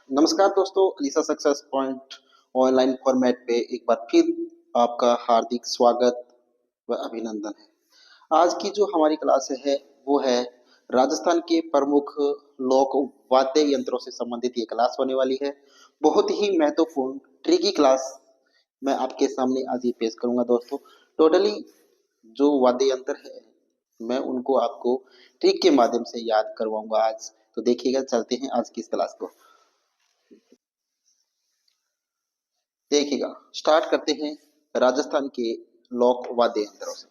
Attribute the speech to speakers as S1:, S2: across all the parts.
S1: नमस्कार दोस्तों, Alisa success point online format पे एक बार फिर आपका हार्दिक स्वागत व अभिनंदन है। आज की जो हमारी क्लास है वो है राजस्थान के प्रमुख लोक वाद्य यंत्रों से संबंधित ये क्लास होने वाली है। बहुत ही महत्वपूर्ण ट्रिकी क्लास मैं आपके सामने आज ये पेश करूंगा दोस्तों। टोटली जो वाद्य यंत्र है मैं उनको आपको ट्रिक के माध्यम से याद करवाऊंगा आज। तो देखिएगा, चलते हैं आज की इस क्लास को। देखिएगा, स्टार्ट करते हैं राजस्थान के लोक वाद्य यंत्रों से।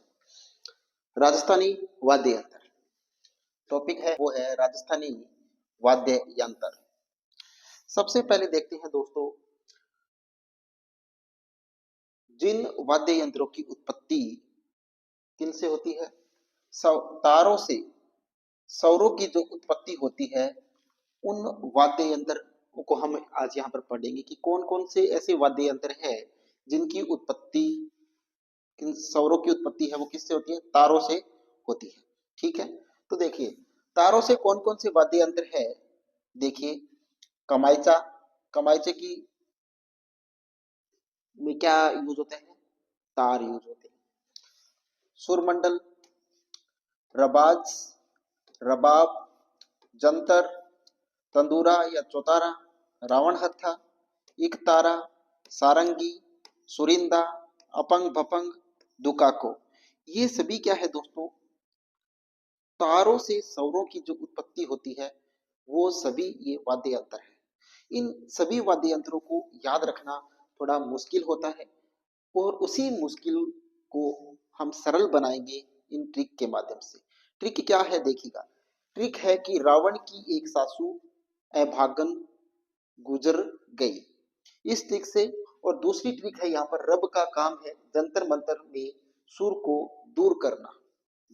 S1: राजस्थानी वाद्य यंत्र टॉपिक है, वो है राजस्थानी वाद्य यंत्र। सबसे पहले देखते हैं दोस्तों, जिन वाद्य यंत्रों की उत्पत्ति किन से होती है? तारों से सौरों की जो उत्पत्ति होती है, उन वाद्य यंत्र को हम आज यहाँ पर पढ़ेंगे कि कौन कौन से ऐसे वाद्य यंत्र है जिनकी उत्पत्ति, किन सौरों की उत्पत्ति है वो किससे होती है? तारों से होती है। ठीक है, तो देखिए तारों से कौन कौन से वाद्य यंत्र है। देखिए, कमाइचा, कमाइचे की में क्या यूज होते हैं? तार यूज होते हैं। सुरमंडल, रबाज, रबाब, जंतर, तंदूरा या चौतारा, रावण हत्था, इकतारा, सारंगी, सुरिंदा, अपंग भपंग, दुकाको, ये सभी क्या है दोस्तों? तारों से सौरों की जो उत्पत्ति होती है वो सभी ये वाद्य यंत्र है। इन सभी वाद्य यंत्रों को याद रखना थोड़ा मुश्किल होता है, और उसी मुश्किल को हम सरल बनाएंगे इन ट्रिक के माध्यम से। ट्रिक क्या है? देखिएगा, ट्रिक है कि रावण की एक सासू अभागन गुजर गई, इस ट्रिक से। और दूसरी ट्रिक है, यहाँ पर रब का काम है जंतर मंतर में सुर को दूर करना।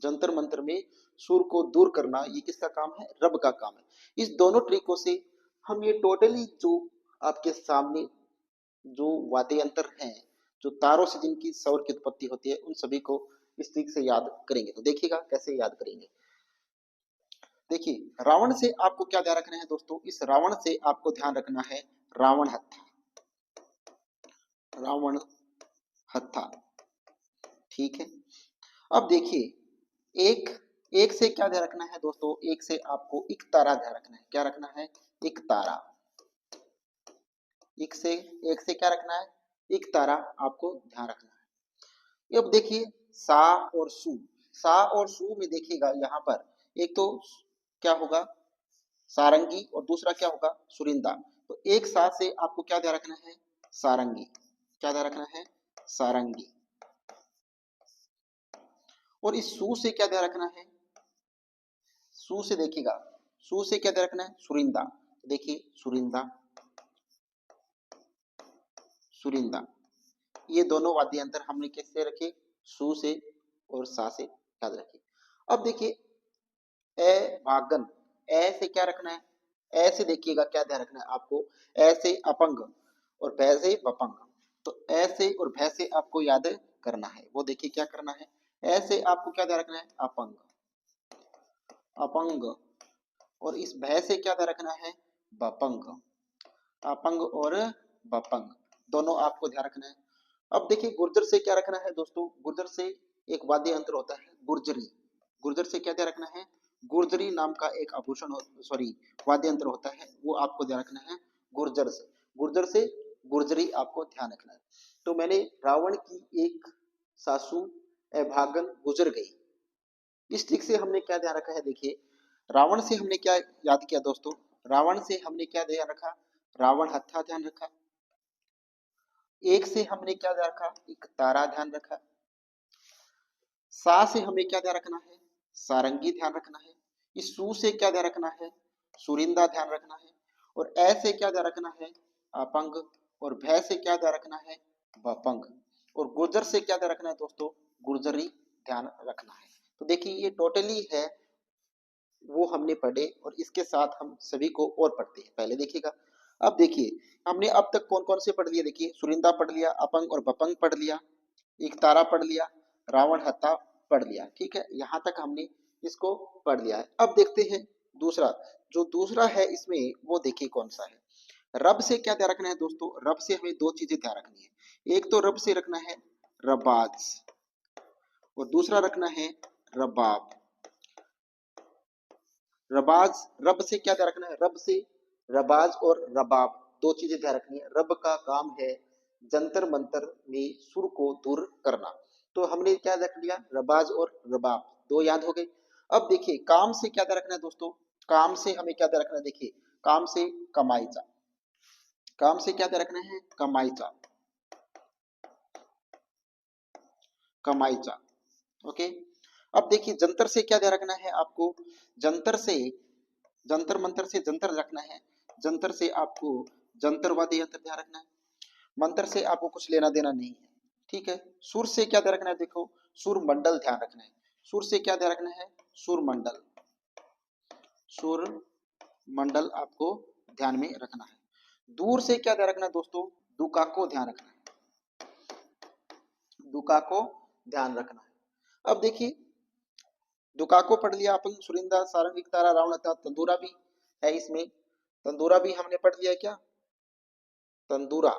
S1: जंतर मंतर में सुर को दूर करना, ये किसका काम है? रब का काम है। इस दोनों ट्रिकों से हम ये टोटली जो आपके सामने जो वाद्य यंत्र हैं, जो तारों से जिनकी सौर की उत्पत्ति होती है, उन सभी को इस ट्रिक से याद करेंगे। तो देखिएगा कैसे याद करेंगे। देखिए, रावण से आपको क्या ध्यान रखना है दोस्तों? इस रावण से आपको ध्यान रखना है रावण हत्था, रावण हत्था। ठीक है, अब देखिए, एक एक से क्या ध्यान रखना है दोस्तों? एक से आपको एक तारा ध्यान रखना है। क्या रखना है? एक तारा। एक से क्या रखना है? एक तारा आपको ध्यान रखना है। अब देखिए, सा और सू, सा और सू में देखिएगा यहाँ पर एक तो क्या होगा? सारंगी, और दूसरा क्या होगा? सुरिंदा। तो एक सा से आपको क्या ध्यान रखना है? सारंगी। क्या ध्यान रखना है? सारंगी। और इस सू से क्या ध्यान रखना है? सू से देखिएगा, सू से क्या ध्यान रखना है? सुरिंदा। देखिए, सुरिंदा, सुरिंदा, ये दोनों वाद्य यंत्र हमने किससे रखे? सू से और सा से याद रखे। अब देखिए, ए भागन, ए से क्या रखना है? ए से देखिएगा क्या ध्यान रखना है आपको? ए से अपंग और भै से बपंग। तो ए से और भै से आपको याद करना है। वो देखिए क्या करना है? ए से आपको क्या ध्यान रखना है? अपंग, अपंग। और इस भय से क्या ध्यान रखना है? बपंग, अपंग और बपंग, दोनों आपको ध्यान रखना है। अब देखिए, गुर्जर से क्या रखना है दोस्तों? गुर्जर से एक वाद्य यंत्र होता है गुर्जरी। गुर्जर से क्या ध्यान रखना है? गुर्जरी नाम का एक आभूषण, सॉरी, वाद्य यंत्र होता है, वो आपको ध्यान रखना है गुर्जर से। गुर्जर से गुर्जरी आपको ध्यान रखना है। तो मैंने रावण की एक सासू अभागन गुजर गई, इस ट्रिक से हमने क्या ध्यान रखा है? देखिए, रावण से हमने क्या याद किया दोस्तों? रावण से हमने क्या ध्यान रखा? रावण हत्था ध्यान रखा। एक से हमने क्या ध्यान रखा? एक तारा ध्यान रखा। सा से हमें क्या ध्यान रखना है? सारंगी ध्यान रखना है। इस सू से क्या ध्यान रखना है? सुरिंदा ध्यान रखना है। और ऐ से क्या ध्यान रखना है? अपंग। और भय से क्या ध्यान रखना है? बपंग। और गुर्जर से क्या ध्यान रखना है दोस्तों? गुर्जरी ध्यान रखना है। तो देखिए, ये टोटली है वो हमने पढ़े, और इसके साथ हम सभी को और पढ़ते हैं। पहले देखिएगा, अब देखिए हमने अब तक कौन कौन से पढ़ लिए। देखिए, सुरिंदा पढ़ लिया, अपंग और बपंग पढ़ लिया, एक तारा पढ़ लिया, रावण हत्ता पढ़ लिया। ठीक है, यहाँ तक हमने इसको पढ़ लिया है। अब देखते हैं दूसरा, जो दूसरा है इसमें, वो देखिए कौन सा है। रब से क्या ध्यान रखना है दोस्तों? रब से हमें दो चीजें ध्यान रखनी है। एक तो रब से रखना है रबाज, और दूसरा रखना है रबाब। रबाज, रब से क्या ध्यान रखना है? रब से रबाज और रबाब दो चीजें ध्यान रखनी है। रब का काम है जंतर मंतर में सुर को दूर करना, तो हमने क्या रख लिया? रबाज और रबाब, दो याद हो गए। अब देखिए काम से क्या ध्यान रखना है दोस्तों? काम से हमें क्या ध्यान रखना है? देखिए काम से कमाईचा, काम से क्या ध्यान रखना है? कमाईचा, कमाईचा। ओके। अब देखिए जंतर से क्या ध्यान रखना है आपको? जंतर से, जंतर मंतर से जंतर रखना है। जंतर से आपको जंतर वाद्य यंत्र ध्यान रखना है। मंत्र से आपको कुछ लेना देना नहीं है, ठीक है। सुर से क्या ध्यान रखना है? देखो सुर मंडल ध्यान रखना है। सुर से क्या ध्यान रखना है? सुर मंडल, सुर मंडल आपको ध्यान में रखना है। दूर से क्या ध्यान रखना है दोस्तों? दुका को ध्यान रखना है, दुका को ध्यान रखना है। अब देखिए दुका को पढ़ लिया अपन, सुरिंदा सारंगिक तारा रावण था, तंदूरा भी है इसमें, तंदूरा भी हमने पढ़ लिया क्या? तंदूरा,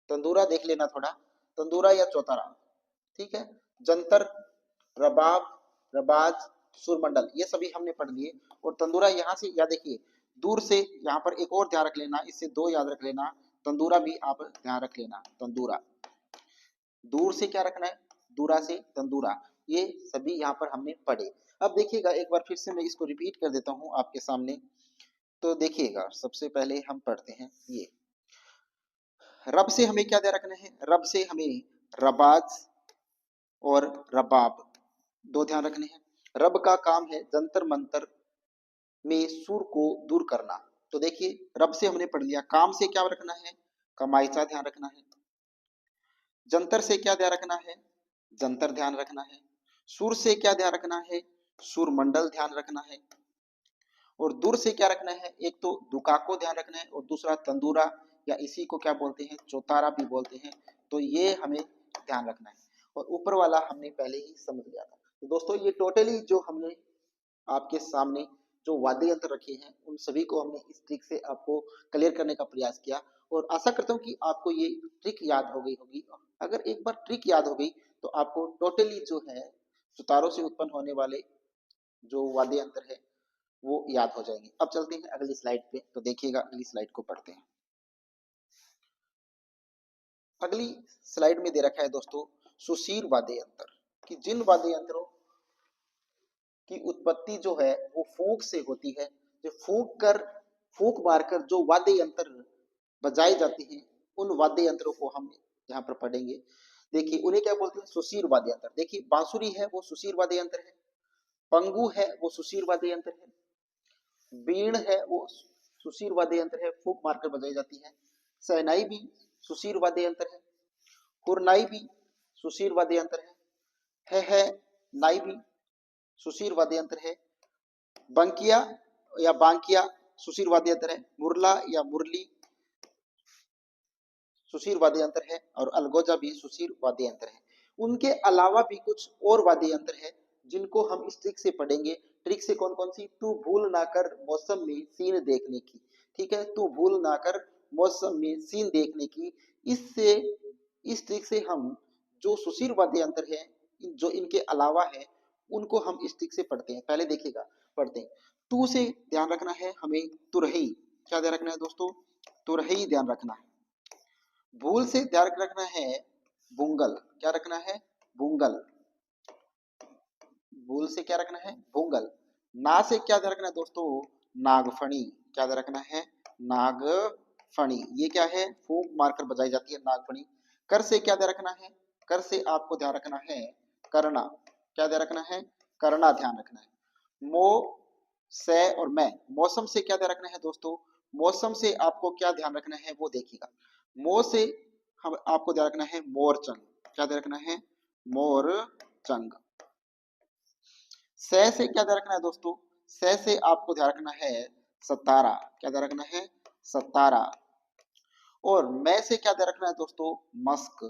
S1: तंदूरा देख लेना थोड़ा, तंदूरा या चौतारा, ठीक है। जंतर, रबाब, रबाज, सुरमंडल, ये सभी हमने पढ़ लिए। और तंदूरा यहाँ से याद देखिए, दूर से यहाँ पर एक और ध्यान रख लेना, इससे दो याद रख लेना, तंदूरा भी आप ध्यान रख लेना। तंदूरा, दूर से क्या रखना है? दूरा से तंदूरा, ये सभी यहाँ पर हमने पढ़े। अब देखिएगा एक बार फिर से मैं इसको रिपीट कर देता हूँ आपके सामने, तो देखिएगा सबसे पहले हम पढ़ते हैं ये। रब से हमें क्या ध्यान रखना है? रब से हमें रबाज और रबाब दो ध्यान रखने हैं। रब का काम है जंतर मंतर में सुर को दूर करना, तो देखिए रब से हमने पढ़ लिया। काम से क्या रखना है? कमाईचा ध्यान रखना है। जंतर से क्या ध्यान रखना है? जंतर ध्यान रखना है। सुर से क्या ध्यान रखना है? सुर मंडल ध्यान रखना है। और दूर से क्या रखना है? एक तो दुका को ध्यान रखना है और दूसरा तंदूरा, या इसी को क्या बोलते हैं? चौतारा भी बोलते हैं, तो ये हमें ध्यान रखना है। और ऊपर वाला हमने पहले ही समझ लिया था। तो दोस्तों ये टोटली जो हमने आपके सामने जो वाद्य यंत्र रखे हैं उन सभी को हमने इस ट्रिक से आपको क्लियर करने का प्रयास किया, और आशा करता हूँ कि आपको ये ट्रिक याद हो गई होगी। अगर एक बार ट्रिक याद हो गई तो आपको टोटली जो है सुतारों से उत्पन्न होने वाले जो वाद्य यंत्र है वो याद हो जाएंगे। अब चलते हैं अगली स्लाइड पे, तो देखिएगा अगली स्लाइड को पढ़ते हैं। अगली स्लाइड में दे रखा है दोस्तों सुशीर वाद्य यंत्र, कि जिन वाद्य यंत्रों की उत्पत्ति जो है वो फूंक से होती है, जो फूंक मारकर जो वाद्य यंत्र बजाए जाते हैं उन वाद्य यंत्रों को हम यहाँ पर पढ़ेंगे। देखिए उन्हें क्या बोलते हैं? सुशीर वाद्य यंत्र। देखिए बांसुरी है वो सुशीर वाद्य यंत्र है, पंगु है वो सुशीर वाद्य यंत्र है, बीण है वो सुशीर वाद्य यंत्र है, फूंक मारकर बजाई जाती है। शहनाई भी सुशीर वाद्य यंत्र है, हुरनाई भी सुशीर वाद्य यंत्र है नाई भी सुशीर वाद्य यंत्र है, बंकिया या बांकिया सुशीर वाद्य यंत्र है, मुरला या मुरली सुशीर वाद्य यंत्र है, और अलगोजा भी सुशीर वाद्य यंत्र है। उनके अलावा भी कुछ और वाद्य यंत्र है जिनको हम इस ट्रिक से पढ़ेंगे। ट्रिक से कौन कौन सी? तू भूल ना कर मौसम में सीन देखने की, ठीक है, तू भूल ना कर मौसम में सीन देखने की। इससे, इस ट्रिक से हम जो सुशीर वाद्य यंत्र है जो इनके अलावा है उनको हम इस ट्रिक से पढ़ते हैं। पहले देखिएगा पढ़ते हैं। तू से ध्यान रखना है हमें तुरही, क्या ध्यान रखना है दोस्तों? तुरही ध्यान रखना है। भूल से ध्यान रखना है बुंगल, क्या रखना है? बुंगल। भूल से क्या रखना है? बुंगल। ना से क्या ध्यान रखना है दोस्तों? नागफणी, क्या ध्यान रखना है? नागफणी। ये क्या है? फूंक मारकर बजाई जाती है नागफणी। कर से क्या ध्यान रखना है? कर से आपको ध्यान रखना है करना, क्या ध्यान रखना है? करना ध्यान रखना है। मो से और मैं, मौसम से क्या ध्यान रखना है दोस्तों? मौसम से आपको क्या ध्यान रखना है वो देखिएगा। मो से हम आपको ध्यान रखना है मोरचंग, क्या ध्यान रखना है? मोरचंग। से क्या ध्यान रखना है दोस्तों? से आपको ध्यान रखना है सतारा, क्या ध्यान रखना है? सतारा। और मैं से क्या ध्यान रखना है दोस्तों? मस्क,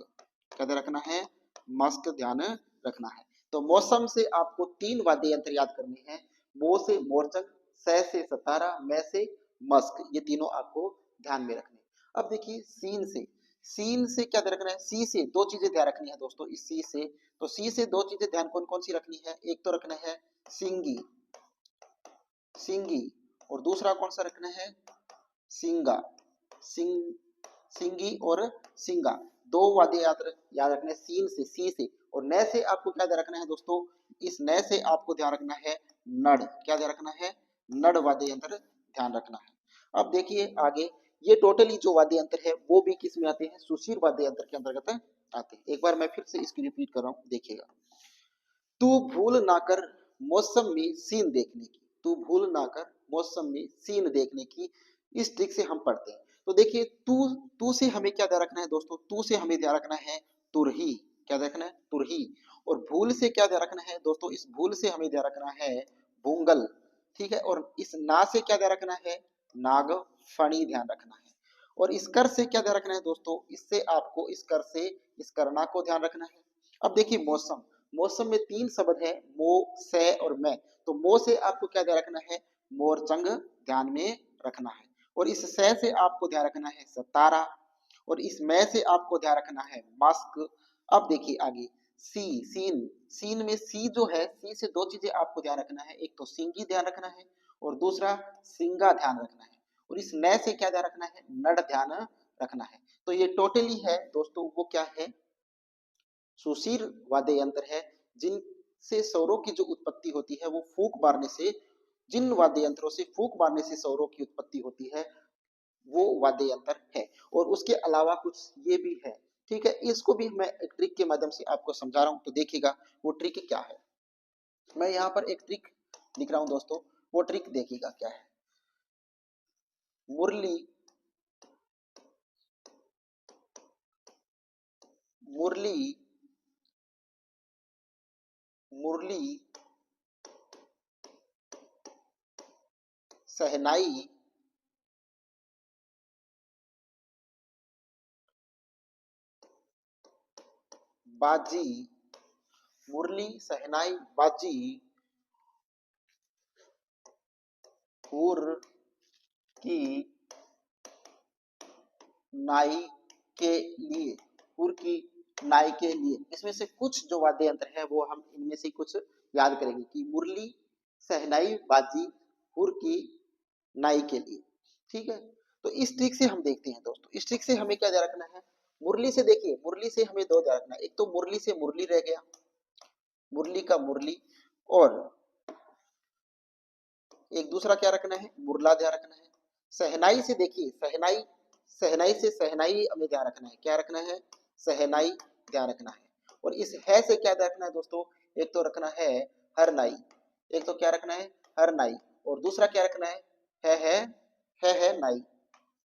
S1: क्या ध्यान रखना है? मस्क ध्यान रखना है। तो मौसम से आपको तीन वाद्य यंत्र याद करने हैं। मो से मोरचंग, से सतारा, मैं से मस्क, ये तीनों आपको ध्यान में रखने। अब देखिए सीन से क्या ध्यान रखना है, सी से दो चीजें ध्यान रखनी है दोस्तों, इस सी से, तो सी से दो चीजें ध्यान कौन कौन सी रखनी है, एक तो रखना है सिंगी, सिंगी, और दूसरा कौन सा रखना है, सिंगा, सिंग, सिंगी और सिंगा, दो वाद्य याद रखना है सीन से, सी से, और नए से आपको क्या ध्यान रखना है दोस्तों, इस नए से आपको ध्यान रखना है नड़, क्या ध्यान रखना है, नड़ वाद्य यंत्र ध्यान रखना है। अब देखिए आगे, ये टोटली जो वाद्य यंत्र है वो भी किस में आते हैं, सुशीर वाद्य यंत्र के अंतर्गत आते हैं। एक बार मैं फिर से इसकी रिपीट कर रहा हूं, देखिएगा। तू भूल ना कर मौसम में सीन देखने की, तू भूल ना कर मौसम में सीन देखने की, इस ट्रिक से हम पढ़ते हैं। तो देखिए तू से हमें क्या ध्यान रखना है दोस्तों, तू से हमें ध्यान रखना है तुरही, क्या ध्यान रखना है तुरही, और भूल से क्या ध्यान रखना है दोस्तों, इस भूल से हमें ध्यान रखना है भूंगल, ठीक है, और इस ना से क्या ध्यान रखना है नाग फणी ध्यान रखना है, और इस कर से क्या ध्यान रखना है दोस्तों, इससे आपको इस कर से इस करना को ध्यान रखना है। अब देखिए मौसम, मौसम में तीन शब्द है मो, से और मैं, तो मो से आपको क्या ध्यान रखना है मोरचंग ध्यान में रखना है, और इस से आपको ध्यान रखना है सतारा, और इस मैं से आपको ध्यान रखना है मास्क। अब देखिए आगे सीन, सीन में सी जो है, सी से दो चीजें आपको ध्यान रखना है, एक तो सिंगी ध्यान रखना है और दूसरा सिंगा ध्यान रखना है, और इस नए से क्या ध्यान रखना है नड़ ध्यान रखना है। तो ये टोटली है दोस्तों, वो क्या है सुशीर वाद्य यंत्र है, जिनसे स्वरों की जो उत्पत्ति होती है वो फूंक मारने से, जिन वाद्य यंत्रों से फूंक मारने से स्वरों की उत्पत्ति होती है वो वाद्य यंत्र है। और उसके अलावा कुछ ये भी है, ठीक है, इसको भी मैं एक ट्रिक के माध्यम से आपको समझा रहा हूं, तो देखिएगा वो ट्रिक क्या है। मैं यहाँ पर एक ट्रिक लिख रहा हूं दोस्तों, वो ट्रिक देखिएगा क्या है। मुरली, मुरली, मुरली, सहनाई, बाजी, मुरली सहनाई बाजी हुर की नाई के लिए, हुर की नाई के लिए, इसमें से कुछ जो वाद्य यंत्र है वो हम इनमें से कुछ याद करेंगे कि मुरली सहनाई बाजी हुर की नाई के लिए, ठीक है। तो इस ट्रिक से हम देखते हैं दोस्तों, इस ट्रिक से हमें क्या ध्यान रखना है, मुरली से देखिए, मुरली से हमें दो ध्यान रखना है, एक तो मुरली से मुरली रह गया, मुरली का मुरली, और एक दूसरा क्या रखना है मुरला ध्यान रखना है। सहनाई से देखिए, सहनाई, सहनाई से सहनाई हमें ध्यान रखना है, क्या रखना है सहनाई ध्यान रखना है, और इस है से क्या ध्यान रखना है दोस्तों, एक तो रखना है हर नाई, एक तो क्या रखना है हर नाई, और दूसरा क्या रखना है नाई,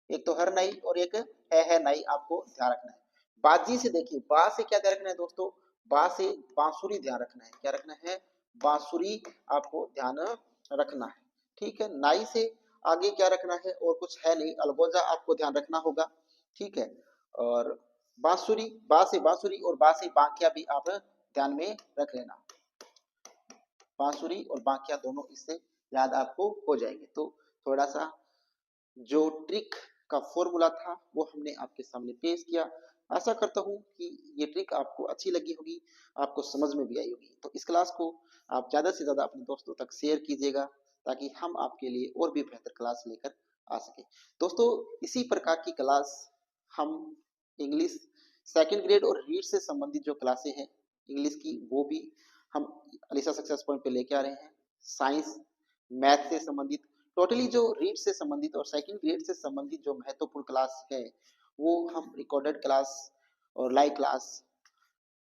S1: एक तो हर नाई और एक है नाई आपको ध्यान रखना है। बाजी से देखिए, बा से क्या ध्यान रखना है दोस्तों, बा से बांसुरी ध्यान रखना है, क्या रखना है बांसुरी आपको ध्यान रखना है, ठीक है। नाई से आगे क्या रखना है और कुछ है नहीं, अलगोजा आपको ध्यान रखना होगा, ठीक है। और बांसुरी, बा से बांसुरी और बा से बांकिया भी आप ध्यान में रख लेना, बांसुरी और बांकिया दोनों इससे याद आपको हो जाएंगे। तो थोड़ा सा जो ट्रिक का फॉर्मूला था वो हमने आपके सामने पेश किया। आशा करता हूँ कि ये ट्रिक आपको अच्छी लगी होगी, आपको समझ में भी आई होगी। तो इस क्लास को आप ज़्यादा से ज़्यादा अपने दोस्तों तक शेयर कीजिएगा, ताकि हम आपके लिए और भी बेहतर क्लास लेकर आ सके। दोस्तों इसी प्रकार की क्लास हम इंग्लिश सेकंड ग्रेड और रीड से संबंधित जो क्लासें हैं इंग्लिश की, वो भी हम अलीसा सक्सेस पॉइंट पे लेके आ रहे हैं। साइंस, मैथ से संबंधित, टोटली जो रीड से संबंधित और सेकंड ग्रेड से संबंधित जो महत्वपूर्ण क्लास है वो हम रिकॉर्डेड क्लास और live class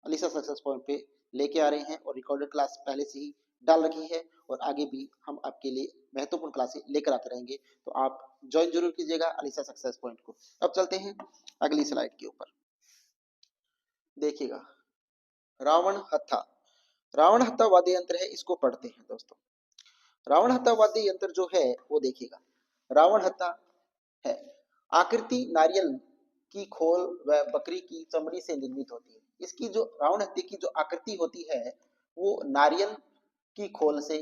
S1: Alisa success point पे लेके आ रहे हैं, और रिकॉर्डेड क्लास पहले से ही डाल रखी है, और आगे भी हम आपके लिए महत्वपूर्ण क्लासेस लेकर आते रहेंगे। तो आप ज्वाइन जरूर कीजिएगा अलीसा सक्सेस पॉइंट को। अब चलते हैं अगली स्लाइड के ऊपर, देखिएगा रावण हत्था, रावण हत्था वाद्य यंत्र है, इसको पढ़ते हैं दोस्तों। रावण हत्था वाद्य यंत्र जो है वो देखिएगा, रावण हत्था है, आकृति नारियल की खोल व बकरी की चमड़ी से निर्मित होती है। इसकी जो रावण हत्थे की जो आकृति होती है वो नारियल की खोल से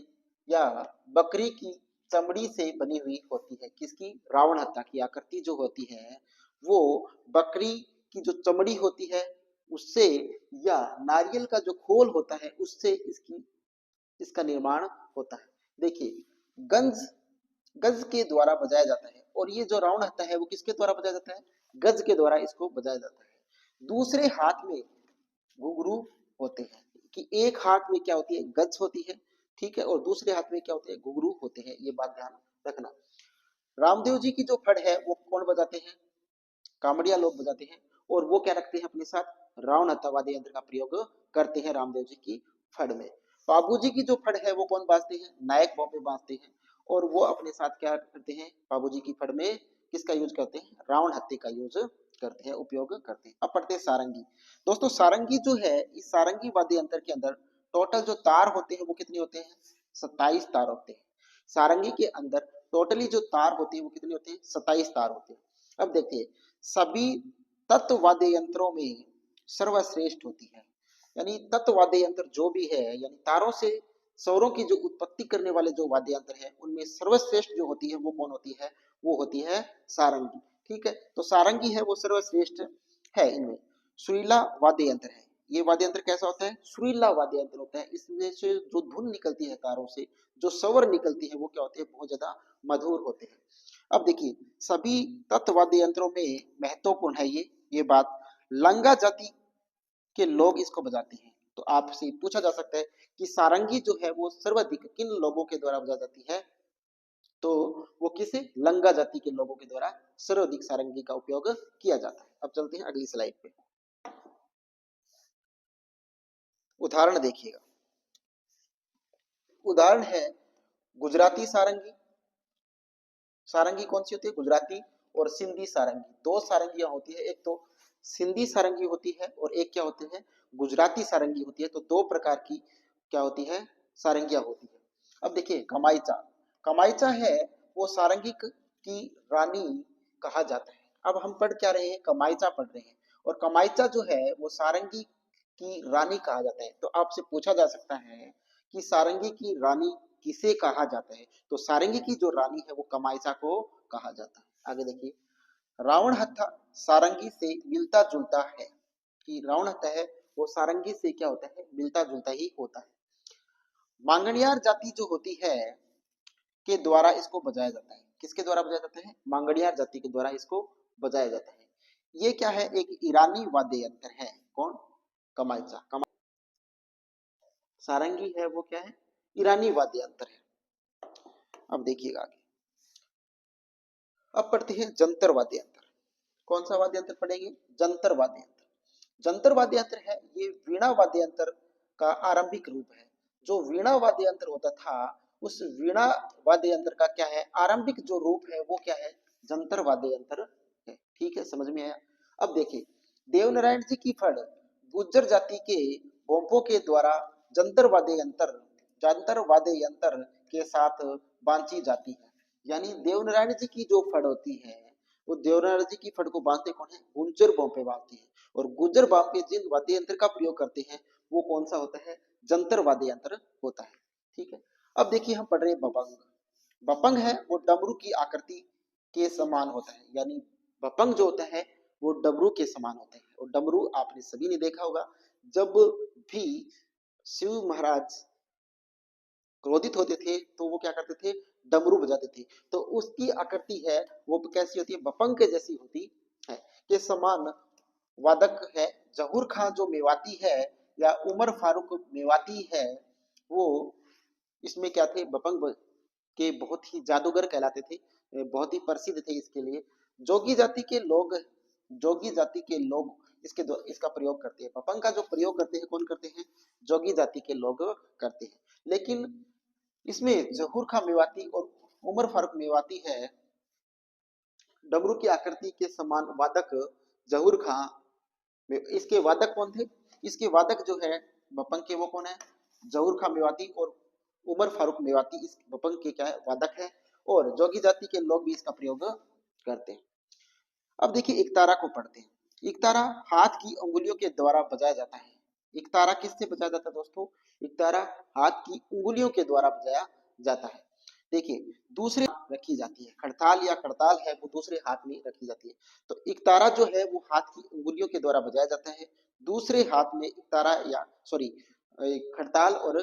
S1: या बकरी की चमड़ी से बनी हुई होती है। किसकी? रावण हत्था की आकृति जो होती है वो बकरी की जो चमड़ी होती है उससे या नारियल का जो खोल होता है उससे इसका निर्माण होता है। देखिए, गंज गज के द्वारा बजाया जाता है और ये जो रावण हत्था है वो किसके द्वारा बजाया जाता है? गज के द्वारा इसको बजाया जाता है। दूसरे हाथ में घुंघरू होते हैं कि एक हाथ में क्या होती है? गज होती है, ठीक है, और दूसरे हाथ में क्या होते हैं? घुंघरू होते हैं। ये बात ध्यान रखना। रामदेव जी की जो फड़ है वो कौन बजाते हैं? कामड़िया लोग बजाते हैं और वो क्या रखते हैं अपने साथ? रावण हत्था वाद्य यंत्र का प्रयोग करते हैं रामदेव जी की फड़ में। बाबू जी की जो फड़ है वो कौन बाजते हैं? नायक बॉम्बे बाजते हैं और वो अपने साथ क्या करते हैं? बाबू जी की फड़ में किसका यूज करते हैं? रावण हत्थे का यूज करते हैं, उपयोग करते हैं। अब पढ़ते हैं सारंगी। दोस्तों सारंगी जो है, इस सारंगी वाद्य यंत्र के अंदर टोटल जो तार होते हैं वो कितने होते हैं? 27 तार होते हैं। सारंगी के अंदर टोटली जो तार होते हैं वो कितने होते हैं? 27 तार होते हैं। अब देखिए, सभी तत्व वाद्य यंत्रों में सर्वश्रेष्ठ होती है, यानी तत्व वाद्य यंत्र जो भी है, यानी तारों से स्वरों की जो उत्पत्ति करने वाले जो वाद्य यंत्र है उनमें सर्वश्रेष्ठ जो होती है वो कौन होती है? वो होती है सारंगी। ठीक है, तो सारंगी है वो सर्वश्रेष्ठ है। इनमें सुरीला वाद्य यंत्र है। ये वाद्य यंत्र कैसा होता है? सुरीला वाद्य यंत्र होता है। इसमें से जो धुन निकलती है तारों से, जो स्वर निकलती है वो क्या होती है? बहुत ज्यादा मधुर होते हैं। अब देखिए, सभी तत्व वाद्य यंत्रों में महत्वपूर्ण है ये बात, लंगा जाति के लोग इसको बजाते हैं। तो आपसे पूछा जा सकता है कि सारंगी जो है वो सर्वाधिक किन लोगों के द्वारा बजाई जाती है? तो वो किसे? लंगा जाति के लोगों के द्वारा सर्वाधिक सारंगी का उपयोग किया जाता है। अब चलते हैं अगली स्लाइड पे। उदाहरण देखिएगा। उदाहरण है गुजराती सारंगी। सारंगी कौन सी होती है? गुजराती और सिंधी सारंगी। दो सारंगियां होती है, एक तो सिंधी सारंगी होती है और एक क्या होती है? गुजराती सारंगी होती है। तो दो प्रकार की क्या होती है? सारंगियां होती है। अब देखिए, कमाईचा। कमाईचा है वो सारंगी की रानी कहा जाता है। अब हम पढ़ क्या रहे हैं? कमाईचा पढ़ रहे हैं और कमाईचा जो है वो सारंगी की रानी कहा जाता है। तो आपसे पूछा जा सकता है कि सारंगी की रानी किसे कहा जाता है? तो सारंगी की जो रानी है वो कमाईचा को कहा जाता है। आगे देखिए, रावण हत्था सारंगी से मिलता जुलता है। कि रावण हत्था है वो सारंगी से क्या होता है? मिलता जुलता ही होता है। मांगणियार जाति जो होती है के द्वारा इसको बजाया जाता है। किसके द्वारा बजाया जाता है? मांगणियार जाति के द्वारा इसको बजाया जाता है। ये क्या है? एक ईरानी वाद्य यंत्र है। कौन? कमाईचा। सारंगी है वो क्या है? ईरानी वाद्य यंत्र है। अब देखिएगा आगे। अब पढ़ते हैं जंतर वाद्य यंत्र। कौन सा वाद्य यंत्र पढ़ेंगे? जंतर वाद्य यंत्र। जंतर वाद्य यंत्र है ये वीणा वाद्य यंत्र का आरंभिक रूप है। जो वीणा वाद्य यंत्र होता था उस वीणा वाद्य यंत्र का क्या है? आरंभिक जो रूप है वो क्या है? जंतर वाद्य यंत्र है। ठीक है, समझ में आया? अब देखिए, देवनारायण जी की फड़ गुज्जर जाति के भोंपों के द्वारा जंतर वाद्य यंत्र के साथ बांची जाती है। यानी देवनारायण जी की जो फड़ होती है वो देवनारायण जी की फड़ को बांधते कौन है? गुज्जर बॉम्बे बांधते हैं। और गुज्जर बॉम्बे जिन वाद्य यंत्र का प्रयोग करते हैं वो कौन सा होता है? जंतर वाद्य यंत्र होता है। ठीक है, अब देखिए हम पढ़ रहे हैं बपंग। बपंग है वो डमरू की आकृति के समान होता है। यानी बपंग जो होता है वो डमरू के समान होता है। और डमरू आपने सभी ने देखा होगा, जब भी शिव महाराज क्रोधित होते थे तो वो क्या करते थे? डमरू बजाते थे। तो उसकी आकृति है वो कैसी होती है? बपंग के जैसी होती है। के समान वादक है जहूर खां जो मेवाती है या उमर फारूक मेवाती है, वो इसमें क्या थे? बपंग के बहुत ही जादूगर कहलाते थे, बहुत ही प्रसिद्ध थे इसके लिए। जोगी जाति के लोग जोगी जाति के लोग इसका प्रयोग करते हैं। बपंग का जो प्रयोग करते हैं कौन करते हैं? जोगी जाति के लोग करते हैं। लेकिन इसमें जहूर खां मेवाती और उमर फारूक मेवाती है डमरू की आकृति के समान वादक जहूर खां। इसके वादक कौन थे? इसके वादक जो है बपंग के वो कौन है? जहूर खां मेवाती और उमर फारूक मेवाती इस बपंग के क्या है? वादक है। और जोगी जाति के लोग भी इसका प्रयोग करते हैं। अब देखिए एकतारा को पढ़ते हैं। एकतारा हाथ की उंगलियों के द्वारा बजाया जाता है। एकतारा किससे बजाया जाता है दोस्तों? एकतारा हाथ की उंगलियों के द्वारा बजाया जाता है। देखिए दूसरे रखी जाती है, खड़ताल या खड़ताल है वो दूसरे हाथ में रखी जाती है। तो इकतारा जो है वो हाथ की उंगलियों के द्वारा बजाया जाता है, दूसरे हाथ में इकतारा या सॉरी खड़ताल और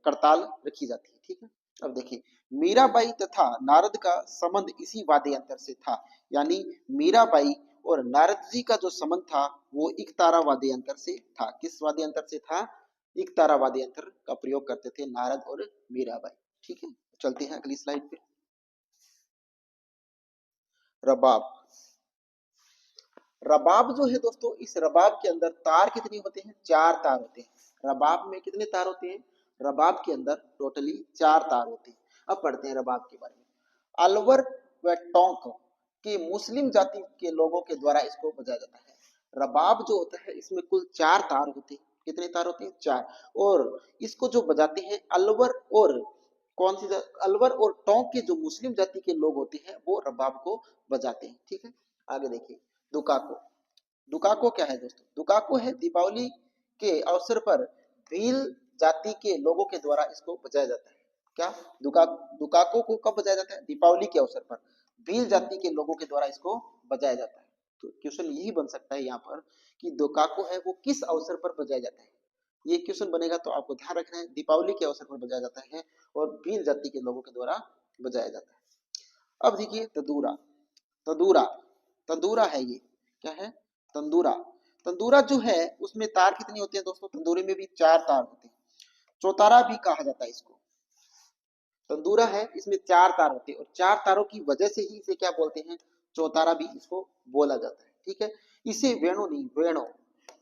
S1: करताल रखी जाती है। ठीक है, अब देखिए मीराबाई तथा नारद का संबंध इसी वाद्य यंत्र से था, यानी मीराबाई और नारद जी का जो संबंध था वो इकतारा वाद्य यंत्र से था। किस वाद्य यंत्र से था? इकतारा वाद्य यंत्र का प्रयोग करते थे नारद और मीराबाई। ठीक है, चलते हैं अगली स्लाइड पे। रबाब। रबाब जो है दोस्तों, इस रबाब के अंदर तार कितने होते हैं? 4 तार होते हैं। रबाब में कितने तार होते हैं? रबाब के अंदर टोटली 4 तार होते हैं। अब पढ़ते हैं रबाब के बारे में। अलवर व टोंक के मुस्लिम जाति के लोगों के द्वारा इसको बजाया जाता है। रबाब जो होता है इसमें कुल 4 तार होते हैं। कितने तार होते हैं? 4। और इसको जो बजाते हैं अलवर और कौन सी अलवर और टोंक के जो मुस्लिम जाति के लोग होते हैं वो रबाब को बजाते हैं। ठीक है, आगे देखिए दुकाको। दुकाको क्या है दोस्तों? दुकाको है दीपावली के अवसर पर भील जाति के लोगों के द्वारा इसको बजाया जाता है। क्या? दुकाको को कब बजाया जाता है? दीपावली के अवसर पर भील जाति के लोगों के द्वारा इसको बजाया जाता है। तो क्वेश्चन यही बन सकता है यहाँ पर कि दुकाको है वो किस अवसर पर बजाया जाता है। ये क्वेश्चन बनेगा तो आपको ध्यान रखना है दीपावली के अवसर पर बजाया जाता है और भील जाति के लोगों के द्वारा बजाया जाता है। अब देखिए तदूरा। तदूरा तंदूरा है ये, क्या है? तंदूरा। तंदूरा जो है उसमें तार कितनी होती है दोस्तों? तंदूरे में भी 4 तार होते हैं। चौतारा भी कहा जाता है इसको। तंदूरा है इसमें 4 तार होते हैं और 4 तारों की वजह से ही इसे क्या बोलते हैं? चौतारा भी इसको बोला जाता है। ठीक है, इसे वेणु नहीं वेणो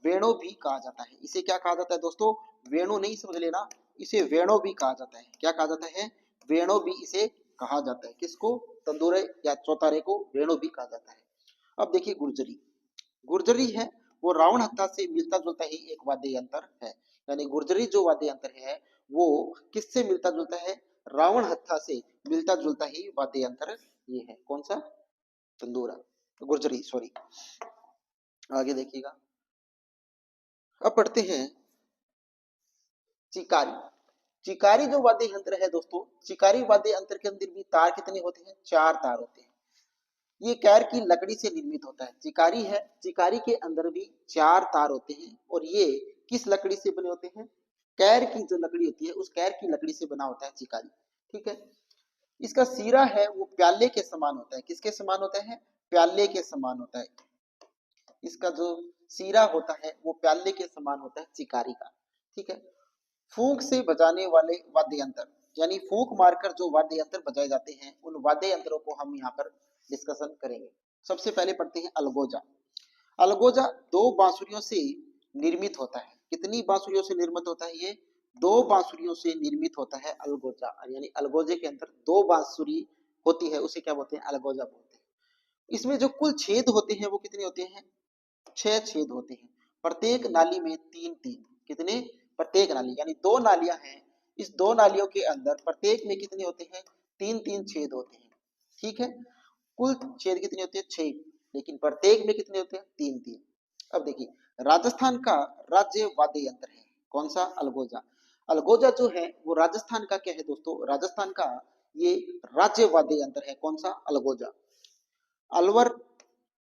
S1: वेणो भी कहा जाता है। इसे क्या कहा जाता है दोस्तों? वेणु नहीं समझ लेना, इसे वेणो भी कहा जाता है। क्या कहा जाता है? वेणो भी इसे कहा जाता है। किसको? तंदूरे या चौतारे को वेणु भी कहा जाता है। अब देखिए गुर्जरी। गुर्जरी है वो रावण हत्था से मिलता जुलता ही एक वाद्य यंत्र है। यानी गुर्जरी जो वाद्य यंत्र है वो किससे मिलता जुलता है? रावण हत्था से मिलता जुलता ही वाद्य यंत्र ये है। कौन सा? तंदूरा, गुर्जरी सॉरी। आगे देखिएगा, अब पढ़ते हैं चिकारी। चिकारी जो वाद्य यंत्र है दोस्तों, चिकारी वाद्य यंत्र के अंदर भी तार कितने होते हैं? 4 तार होते हैं। ये कैर की लकड़ी से निर्मित होता है। चिकारी है, चिकारी के अंदर भी 4 तार होते हैं और ये किस लकड़ी से बने होते हैं? कैर की जो लकड़ी होती है उस कैर की लकड़ी से बना होता है चिकारी। ठीक है, इसका सिरा है वो प्याले के समान होता है। किसके समान होता है? प्याले के समान होता है। इसका जो सिरा होता है वो प्याले के समान होता है चिकारी का। ठीक है, फूंक से बजाने वाले वाद्य यंत्र, यानी फूंक मारकर जो वाद्य यंत्र बजाए जाते हैं उन वाद्य यंत्रों को हम यहाँ पर डिस्कशन करेंगे। सबसे पहले पढ़ते हैं अलगोजा। अलगोजा 2 बांसुरियों से निर्मित होता है। कितनी बांसुरियों से निर्मित होता है ये? 2 बांसुरियों से निर्मित होता है अलगोजा। यानी अलगोजे के अंदर 2 बांसुरी होती है, उसे क्या बोलते हैं? अलगोजा बोलते हैं। इसमें जो कुल छेद होते हैं वो कितने होते हैं? 6 छेद होते हैं। प्रत्येक नाली में 3-3। कितने? प्रत्येक नाली यानी 2 नालियां हैं, इस 2 नालियों के अंदर प्रत्येक में कितने होते हैं? 3-3 छेद होते हैं। ठीक है, कुल छेद कितने होते हैं? 6, लेकिन प्रत्येक में कितने होते हैं? 3-3। अब देखिए राजस्थान का राज्य वाद्य यंत्र है कौन सा? अलगोजा। अलगोजा जो है वो राजस्थान का क्या है दोस्तों? राजस्थान का ये राज्य वाद्य यंत्र है। कौन सा? अलगोजा। अलवर,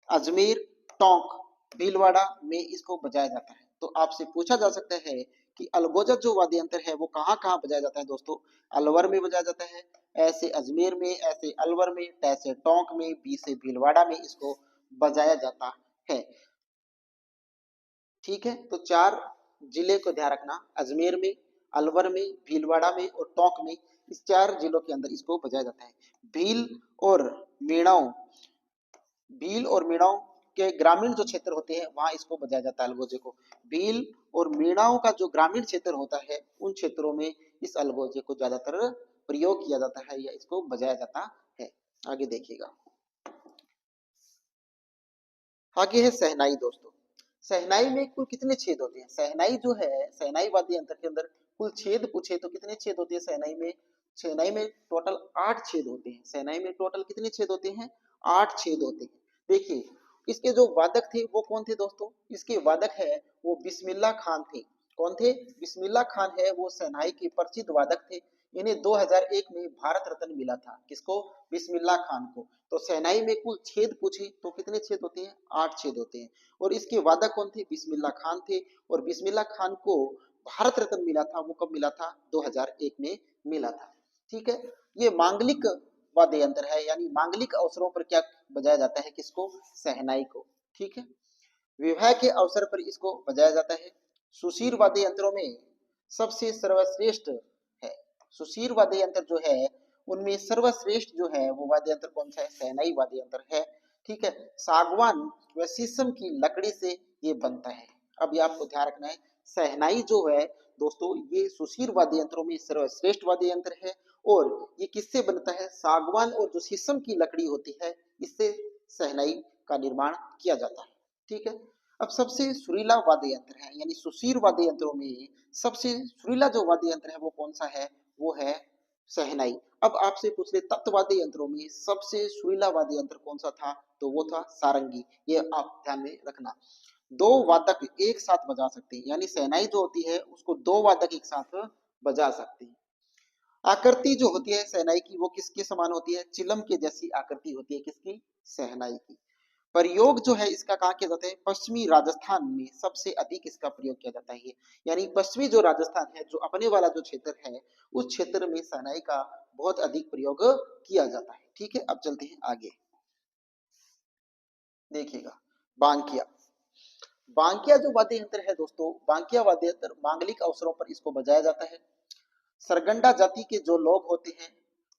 S1: अजमेर, टोंक, भीलवाड़ा में इसको बजाया जाता है। तो आपसे पूछा जा सकता है कि अलगोजा जो वाद्य यंत्र है वो कहाँ कहाँ बजाया जाता है दोस्तों? अलवर में बजाया जाता है, ऐसे अजमेर में, ऐसे अलवर में, ऐसे टोंक में, बी से भीलवाड़ा में इसको बजाया जाता है। ठीक है, तो 4 जिले को ध्यान रखना, अजमेर में, अलवर में, भीलवाड़ा में और टोंक में, इस 4 जिलों के अंदर इसको बजाया जाता है। भील और मेड़ाओं भील और मेड़ाओं के ग्रामीण जो क्षेत्र होते हैं वहां इसको बजाया जाता है अलगोजे को। भील और मेड़ाओं का जो ग्रामीण क्षेत्र होता है उन क्षेत्रों में इस अलगोजे को ज्यादातर प्रयोग किया जाता है या इसको बजाया जाता है। आगे देखिएगा, आगे है सहनाई दोस्तों। सहनाई में कुल कितने छेद होते हैं? सहनाई जो है, सहनाई वाद्य यंत्र के अंदर कुल छेद पूछे तो कितने छेद होते हैं सहनाई में? सहनाई में टोटल 8 छेद होते हैं। सहनाई में टोटल कितने छेद होते हैं? 8 छेद होते हैं। देखिए इसके जो वादक थे वो कौन थे दोस्तों? इसके वादक है वो बिस्मिल्लाह खान थे। कौन थे? बिस्मिल्लाह खान है वो सहनाई के प्रसिद्ध वादक थे। इन्हें 2001 में भारत रत्न मिला था। किसको? बिस्मिल्लाह खान को। तो शहनाई में कुल छेद पूछे तो कितने छेद होते हैं? 8 छेद होते हैं। और इसके वादक कौन थे? बिस्मिल्लाह खान थे। और बिस्मिल्लाह खान को भारत रत्न मिला था, वो कब मिला था? 2001 में मिला था। ठीक है, ये मांगलिक वाद्य यंत्र है, यानी मांगलिक अवसरों पर क्या बजाया जाता है? किसको? शहनाई को। ठीक है, विवाह के अवसर पर इसको बजाया जाता है। सुशीर वाद्य यंत्रों में सबसे सर्वश्रेष्ठ है। सुशीर वाद्य यंत्र जो है उनमें सर्वश्रेष्ठ जो है वो वाद्य यंत्र कौन सा है? शहनाई वाद्य यंत्र है। ठीक है, सागवान व शीशम की लकड़ी से ये बनता है। अब ये आपको ध्यान रखना है, शहनाई जो है दोस्तों ये सुशीर वाद्य यंत्रों में सर्वश्रेष्ठ वाद्य यंत्र है। और ये किससे बनता है? सागवान और जो शीशम की लकड़ी होती है इससे शहनाई का निर्माण किया जाता है। ठीक है, अब सबसे सुरीला वाद्य यंत्र है, यानी सुशीर वाद्य यंत्रों में सबसे सुरीला जो वाद्य यंत्र है वो कौन सा है? वो है शहनाई। अब आपसे पूछ ले तत्वाद्य यंत्रों में सबसे सुरीला वाद्य यंत्र कौन सा था? तो वो था सारंगी। ये आप ध्यान में रखना। दो वादक एक साथ बजा सकते हैं, यानी शहनाई जो होती है उसको दो वादक एक साथ बजा सकते हैं। आकृति जो होती है शहनाई की वो किसके समान होती है? चिलम के जैसी आकृति होती है। किसकी? शहनाई की। प्रयोग जो है इसका कहाँ किया जाता है? पश्चिमी राजस्थान में सबसे अधिक इसका प्रयोग किया जाता है। यानी पश्चिमी जो राजस्थान है, जो अपने वाला जो क्षेत्र है, उस क्षेत्र में शहनाई का बहुत अधिक प्रयोग किया जाता है। ठीक है, अब चलते हैं आगे। देखिएगा बांकिया। बांकिया जो वाद्य यंत्र है दोस्तों, बांकिया वाद्य यंत्र मांगलिक अवसरों पर इसको बजाया जाता है। सरगंडा जाति के जो लोग होते हैं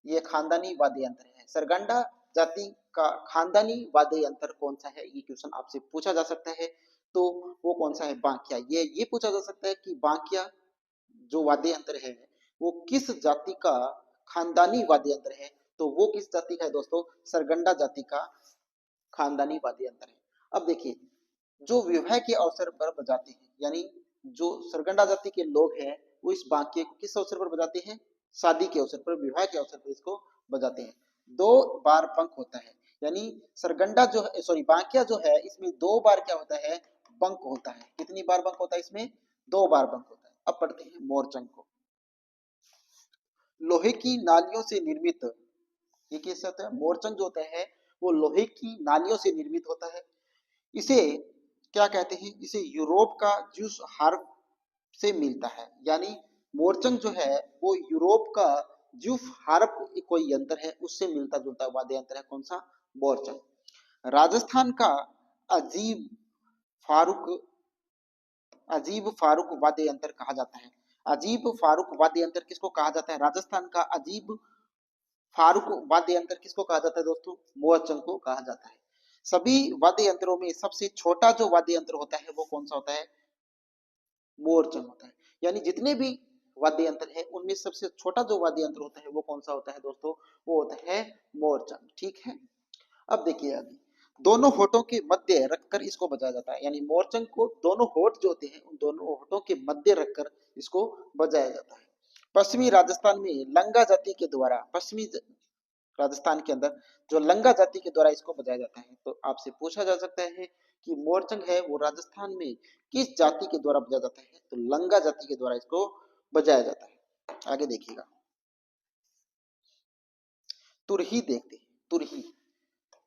S1: ये खानदानी वाद्य यंत्र है। सरगंडा जाति का खानदानी वाद्य यंत्र कौन सा है? ये क्वेश्चन आपसे पूछा जा सकता है। तो वो कौन सा है? बांकिया। ये पूछा जा सकता है कि बांकिया जो वाद्य यंत्र है वो किस जाति का खानदानी वाद्य यंत्र है? तो वो किस जाति का है दोस्तों? सरगंडा जाति का खानदानी वाद्य यंत्र है। अब देखिए, जो विवाह के अवसर पर बजाते हैं, यानी जो सरगंडा जाति के लोग हैं वो इस बांके को किस अवसर पर बजाते हैं? शादी के अवसर पर, विवाह के अवसर पर इसको बजाते हैं। 2 बार बंक होता है, यानी सरगंडा जो है, सॉरी बांकिया जो है इसमें 2 बार क्या होता है? बंक होता है। कितनी बार बंक होता है इसमें? 2 बार बंक होता है। अब पढ़ते हैं मोरचंग को। लोहे की नालियों से निर्मित, ये कैसे होता है? मोरचंग जो होता है वो लोहे की नालियों से निर्मित होता है। इसे क्या कहते हैं? इसे यूरोप का जूस हार्प से मिलता है। यानी मोरचंग जो है वो यूरोप का जूफ हार्प कोई यंत्र है उससे मिलता जुलता वाद्य यंत्र है। कौन सा? मोरचंग। राजस्थान का अजीब फारूक अजीब फारूक वाद्य यंत्र कहा जाता है। अजीब फारूक वाद्य यंत्र किसको कहा जाता है? राजस्थान का अजीब फारूक वाद्य यंत्र किसको कहा जाता है दोस्तों? मोरचंग को कहा जाता है। सभी वाद्य यंत्रों में सबसे छोटा जो वाद्य यंत्र होता है वो कौन सा होता है? मोरचंग होता है। यानी जितने भी वाद्य यंत्र है उनमें सबसे छोटा जो वाद्य यंत्र होता है वो कौन सा होता है दोस्तों? वो होता है मोरचंग। ठीक है, अब देखिए आगे। दोनों होठों के मध्य रखकर इसको बजाया जाता है, यानी मोरचंग को दोनों होठ जो होते हैं उन दोनों होठों के मध्य रखकर इसको बजाया जाता है। पश्चिमी राजस्थान में लंगा जाति के द्वारा, पश्चिमी राजस्थान के अंदर जो लंगा जाति के द्वारा इसको बजाया जाता है। तो आपसे पूछा जा सकता है कि मोरचंग है वो राजस्थान में किस जाति के द्वारा बजाया जाता है? तो लंगा जाति के द्वारा इसको बजाया जाता है। आगे देखिएगा, तुरही देखते हैं। तुरही,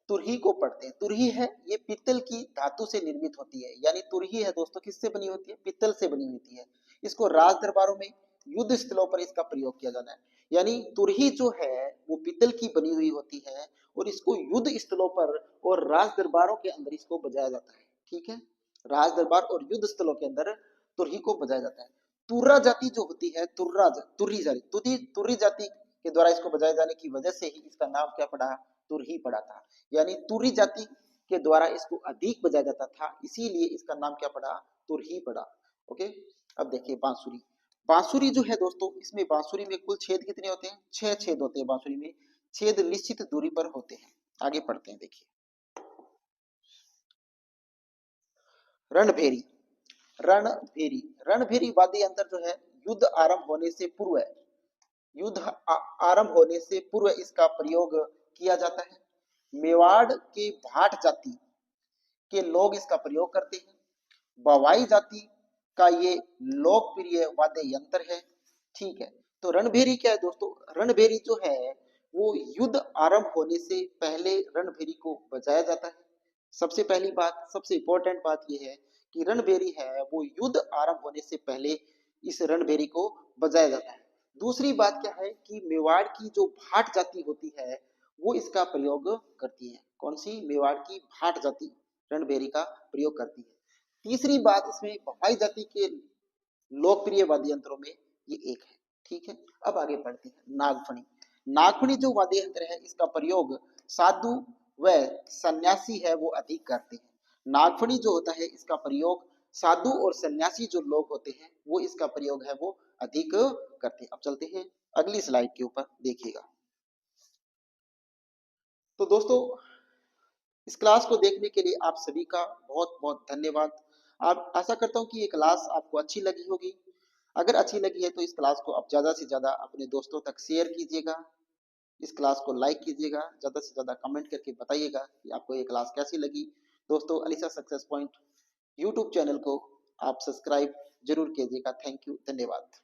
S1: तुरही को पढ़ते हैं। तुरही है ये पित्तल की धातु से निर्मित होती है। यानी तुरही है दोस्तों किससे बनी होती है? पित्तल से बनी होती है। इसको राज दरबारों में, युद्ध स्थलों पर इसका प्रयोग किया जाता है। यानी तुरही जो है वो पित्तल की बनी हुई होती है और इसको युद्ध स्थलों पर और राज दरबारों के अंदर इसको बजाया जाता है। ठीक है, राज दरबार और युद्ध स्थलों के अंदर तुरही को बजाया जाता है। तुर्रा जाति जो होती है, तुर्री जाति, तुर्री जाति के द्वारा इसको बजाए जाने की वजह से ही इसका नाम क्या पड़ा? तुरही पड़ा था। यानी तुर्री जाति के द्वारा इसको अधिक बजाया जाता था, इसीलिए इसका नाम क्या पड़ा? तुरही पड़ा। ओके, अब देखिए बांसुरी। बांसुरी जो है दोस्तों, इसमें बांसुरी में कुल छेद कितने होते हैं? 6 छेद होते हैं बांसुरी में। छेद निश्चित दूरी पर होते हैं। आगे पढ़ते हैं, देखिए रणभेरी। रणभेरी, रणभेरी वाद्य यंत्र जो है युद्ध आरंभ होने से पूर्व, युद्ध आरंभ होने से पूर्व इसका प्रयोग किया जाता है। मेवाड़ के भाट जाति के लोग इसका प्रयोग करते हैं। बवाई जाति का ये लोकप्रिय वाद्य यंत्र है। ठीक है, तो रणभेरी क्या है दोस्तों? रणभेरी जो है वो युद्ध आरंभ होने से पहले रणभेरी को बजाया जाता है। सबसे पहली बात, सबसे इंपॉर्टेंट बात यह है कि रणभेरी है वो युद्ध आरंभ होने से पहले इस रणभेरी को बजाया जाता है। दूसरी बात क्या है कि मेवाड़ की जो भाट जाति होती है वो इसका प्रयोग करती है। कौन सी? मेवाड़ की भाट जाति रणभेरी का प्रयोग करती है। तीसरी बात, इसमें भवाई जाति के लोकप्रिय वाद्य यंत्रों में ये एक है। ठीक है, अब आगे बढ़ते हैं। नागफणी। नागफणी जो वाद्य यंत्र है इसका प्रयोग साधु व सन्यासी है वो अधिक करते हैं। नागफणी जो होता है इसका प्रयोग साधु और सन्यासी जो लोग होते हैं वो इसका प्रयोग है वो अधिक करते हैं। अब चलते हैं अगली स्लाइड के ऊपर, देखिएगा। तो दोस्तों, इस क्लास को देखने के लिए आप सभी का बहुत बहुत धन्यवाद। आप आशा करता हूँ कि ये क्लास आपको अच्छी लगी होगी। अगर अच्छी लगी है तो इस क्लास को आप ज़्यादा से ज़्यादा अपने दोस्तों तक शेयर कीजिएगा। इस क्लास को लाइक कीजिएगा, ज़्यादा से ज़्यादा कमेंट करके बताइएगा कि आपको ये क्लास कैसी लगी। दोस्तों, Alisa success point YouTube channel को आप सब्सक्राइब जरूर कीजिएगा। थैंक यू, धन्यवाद।